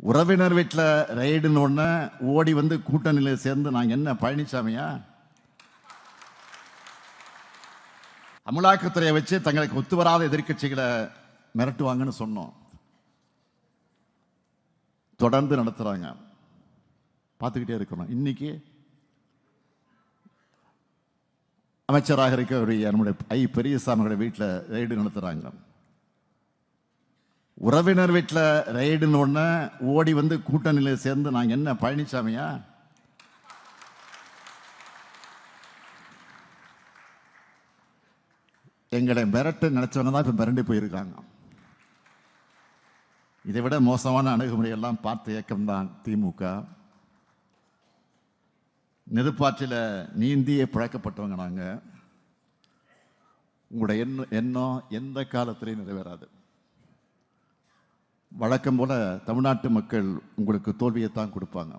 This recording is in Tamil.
உறவினர் வீட்டில் ரைடுன்னு ஒன்று ஓடி வந்து கூட்டணியில் சேர்ந்து நாங்கள் என்ன பழனிசாமியா? அமலாக்கத்துறையை வச்சு தங்களுக்கு ஒத்து வராத எதிர்க்கட்சிகளை மிரட்டுவாங்கன்னு சொன்னோம். தொடர்ந்து நடத்துகிறாங்க, பார்த்துக்கிட்டே இருக்கணும். இன்னைக்கு அமைச்சராக இருக்கக்கூடிய நம்முடைய பெரியசாமியோட வீட்டில் ரைடு நடத்துகிறாங்க. உறவினர் வீட்டில் ரைடுன்னு ஒன்று ஓடி வந்து கூட்டணியில் சேர்ந்து நாங்கள் என்ன பழனிசாமியா? எங்களை மிரட்டு நினைச்சவங்க தான் இப்போ மிரண்டு போயிருக்காங்க. இதை விட மோசமான அணுகுமுறையெல்லாம் பார்த்த இயக்கம்தான் திமுக. நெருப்பாற்றில் நீந்தியே பிழைக்கப்பட்டவங்க நாங்கள். உங்களுடைய எண்ணம் எந்த காலத்திலையும் நிறைவேறாது. வழக்கம் போல தமிழ்நாட்டு மக்கள் உங்களுக்கு தோல்வியைத்தான் கொடுப்பாங்க.